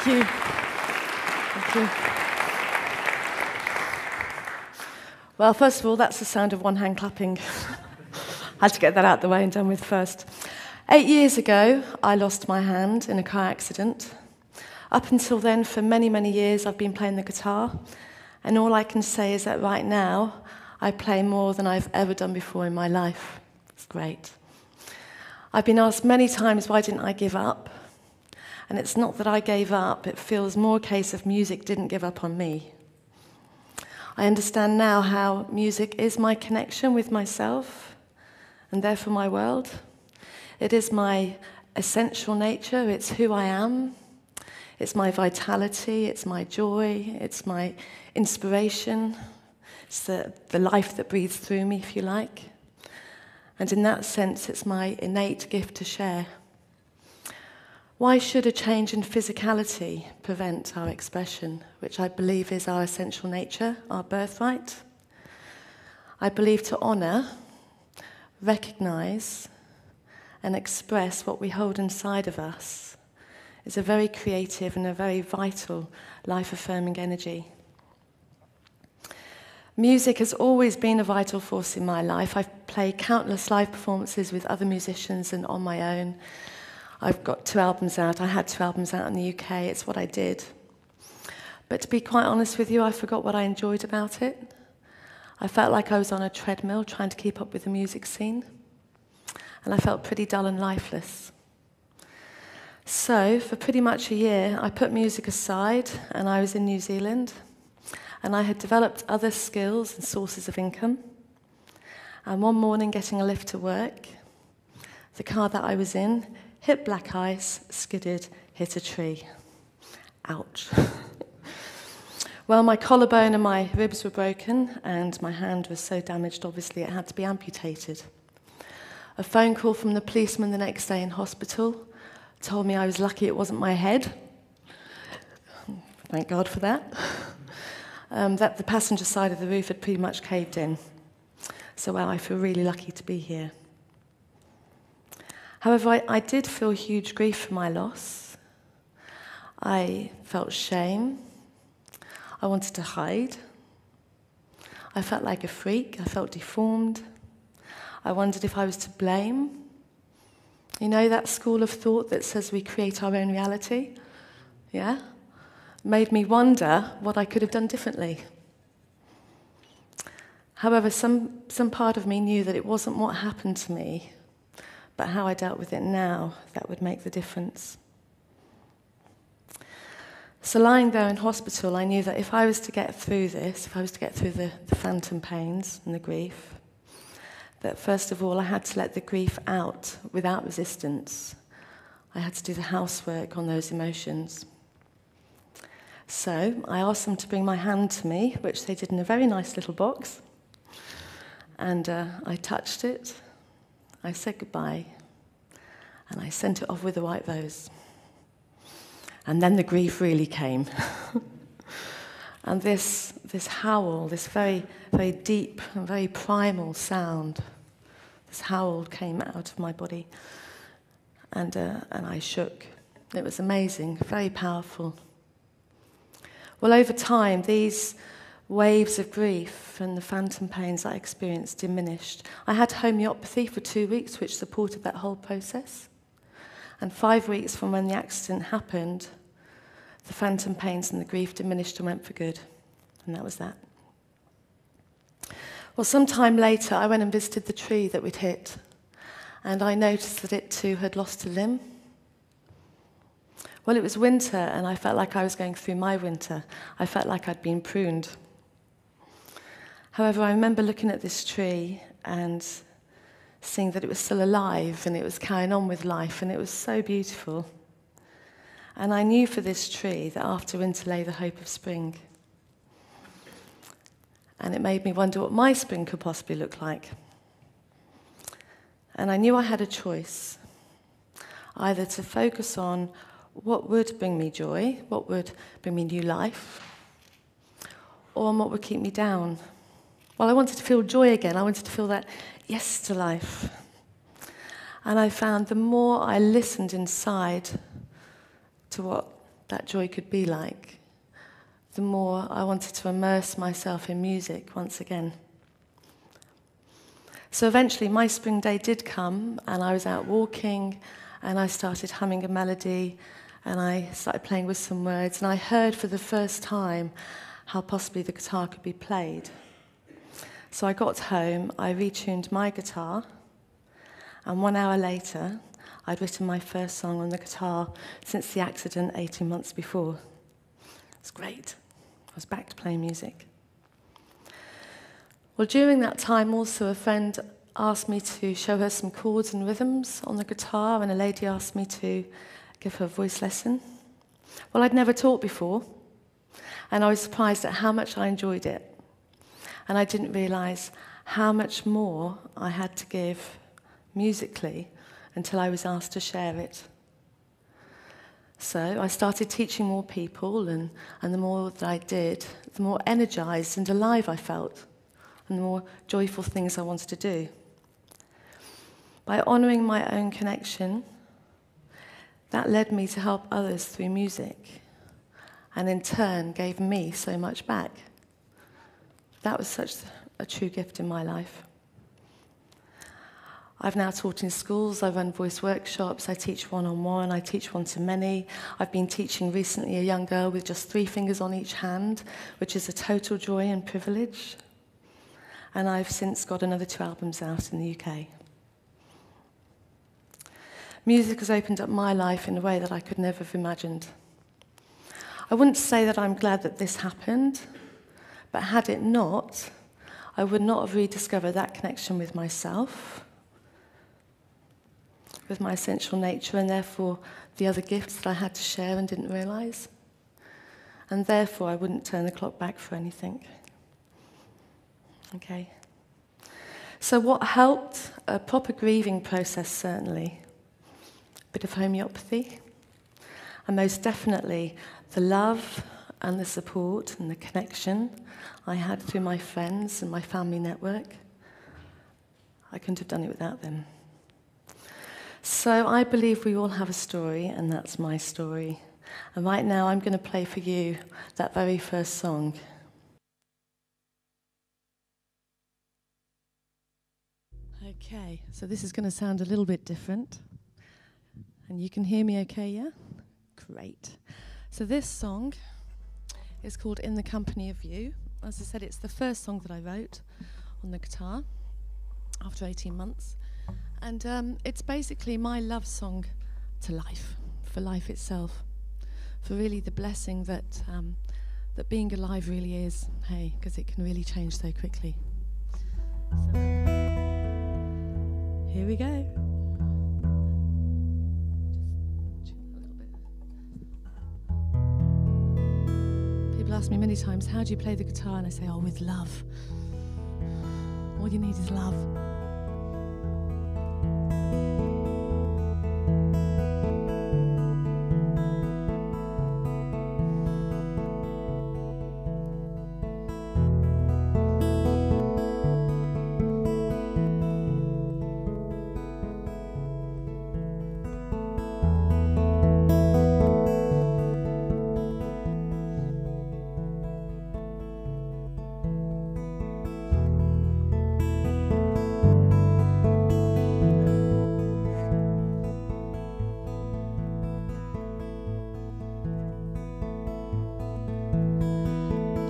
Thank you. Thank you. Well, first of all, that's the sound of one hand clapping. I had to get that out of the way and done with first. 8 years ago, I lost my hand in a car accident. Up until then, for many, many years, I've been playing the guitar. And all I can say is that right now, I play more than I've ever done before in my life. It's great. I've been asked many times, why didn't I give up? And it's not that I gave up, it feels more a case of music didn't give up on me. I understand now how music is my connection with myself, and therefore my world. It is my essential nature, it's who I am, it's my vitality, it's my joy, it's my inspiration, it's the life that breathes through me, if you like. And in that sense, it's my innate gift to share. Why should a change in physicality prevent our expression, which I believe is our essential nature, our birthright? I believe to honour, recognise, and express what we hold inside of us is a very creative and a very vital, life-affirming energy. Music has always been a vital force in my life. I've played countless live performances with other musicians and on my own. I've got 2 albums out. I had 2 albums out in the UK. It's what I did. But to be quite honest with you, I forgot what I enjoyed about it. I felt like I was on a treadmill trying to keep up with the music scene. And I felt pretty dull and lifeless. So, for pretty much a year, I put music aside and I was in New Zealand. And I had developed other skills and sources of income. And one morning, getting a lift to work, the car that I was in hit black ice, skidded, hit a tree. Ouch. Well, my collarbone and my ribs were broken, and my hand was so damaged, obviously, it had to be amputated. A phone call from the policeman the next day in hospital told me I was lucky it wasn't my head. Thank God for that. That the passenger side of the roof had pretty much caved in. So, well, I feel really lucky to be here. However, I did feel huge grief for my loss. I felt shame. I wanted to hide. I felt like a freak. I felt deformed. I wondered if I was to blame. You know that school of thought that says we create our own reality? Yeah? Made me wonder what I could have done differently. However, some part of me knew that it wasn't what happened to me, but how I dealt with it now that would make the difference. So lying there in hospital, I knew that if I was to get through this, if I was to get through the phantom pains and the grief, that first of all I had to let the grief out without resistance. I had to do the housework on those emotions. So I asked them to bring my hand to me, which they did in a very nice little box. And I touched it, I said goodbye, and I sent it off with a white rose. And then the grief really came. And this howl, this very, very deep and very primal sound, this howl came out of my body. And I shook. It was amazing, very powerful. Well, over time, these waves of grief and the phantom pains I experienced diminished. I had homeopathy for 2 weeks, which supported that whole process. And 5 weeks from when the accident happened, the phantom pains and the grief diminished and went for good. And that was that. Well, sometime later, I went and visited the tree that we'd hit. And I noticed that it too had lost a limb. Well, it was winter, and I felt like I was going through my winter. I felt like I'd been pruned. However, I remember looking at this tree and seeing that it was still alive, and it was carrying on with life, and it was so beautiful. And I knew for this tree that after winter lay the hope of spring. And it made me wonder what my spring could possibly look like. And I knew I had a choice, either to focus on what would bring me joy, what would bring me new life, or on what would keep me down. Well, I wanted to feel joy again. I wanted to feel that yes to life. And I found the more I listened inside to what that joy could be like, the more I wanted to immerse myself in music once again. So eventually my spring day did come, and I was out walking, and I started humming a melody, and I started playing with some words, and I heard for the first time how possibly the guitar could be played. So I got home, I retuned my guitar, and 1 hour later, I'd written my first song on the guitar since the accident 18 months before. It's great. I was back to playing music. Well, during that time also, a friend asked me to show her some chords and rhythms on the guitar, and a lady asked me to give her a voice lesson. Well, I'd never taught before, and I was surprised at how much I enjoyed it. And I didn't realise how much more I had to give musically until I was asked to share it. So I started teaching more people, and the more that I did, the more energised and alive I felt, and the more joyful things I wanted to do. By honouring my own connection, that led me to help others through music, and in turn gave me so much back. That was such a true gift in my life. I've now taught in schools, I run voice workshops, I teach one-on-one, I teach one-to-many. I've been teaching recently a young girl with just 3 fingers on each hand, which is a total joy and privilege. And I've since got another 2 albums out in the UK. Music has opened up my life in a way that I could never have imagined. I wouldn't say that I'm glad that this happened, but had it not, I would not have rediscovered that connection with myself, with my essential nature, and therefore the other gifts that I had to share and didn't realise. And therefore I wouldn't turn the clock back for anything. Okay. So what helped? A proper grieving process, certainly. A bit of homeopathy. And most definitely the love and the support and the connection I had through my friends and my family network. I couldn't have done it without them. So I believe we all have a story, and that's my story. And right now I'm going to play for you that very first song. Okay, so this is going to sound a little bit different. And you can hear me okay, yeah? Great. So this song is called In the Company of You. As I said, it's the first song that I wrote on the guitar after 18 months. And it's basically my love song to life, for life itself, for really the blessing that that being alive really is, hey, because it can really change so quickly. So, here we go. Just tune a little bit. People ask me many times, how do you play the guitar? And I say, oh, with love. All you need is love.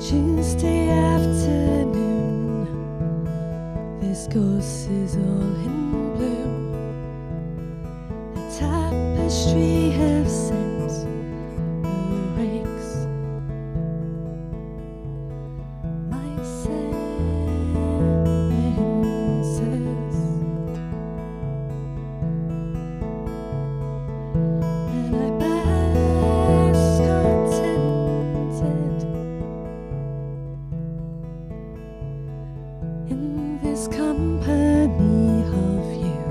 Tuesday afternoon, this gorse is all in bloom. The tapestry have sent the rakes. My senses, and I bask contented in this company of you.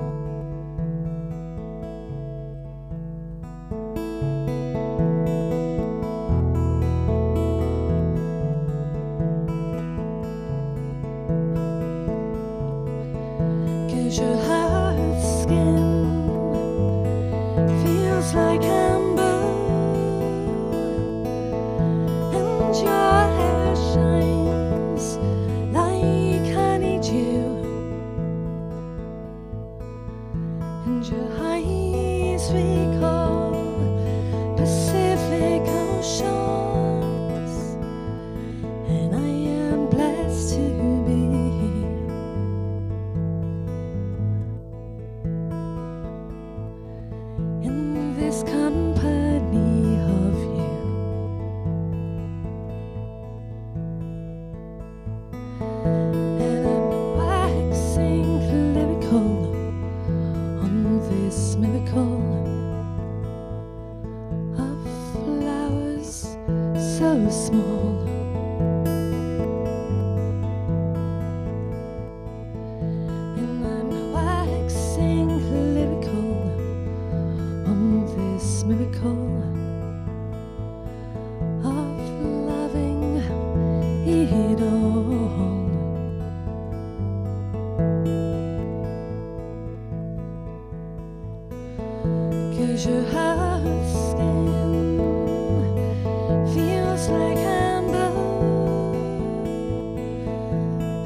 so small. And I'm waxing lyrical on this miracle of loving it all. 'Cause your hot skin feels like amber,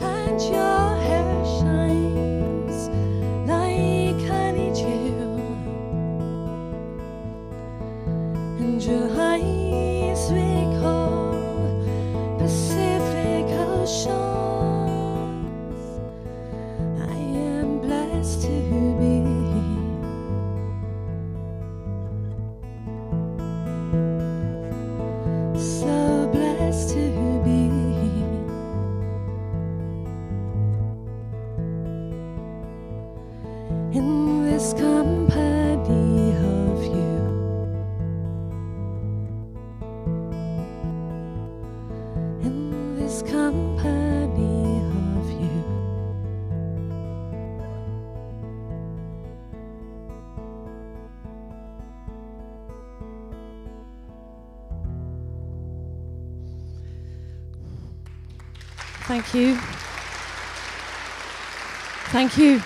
and your hair shines like honeydew, and your eyes recall Pacific oceans. I am blessed to be so blessed to be in this company of you, in this company of you. Thank you. Thank you.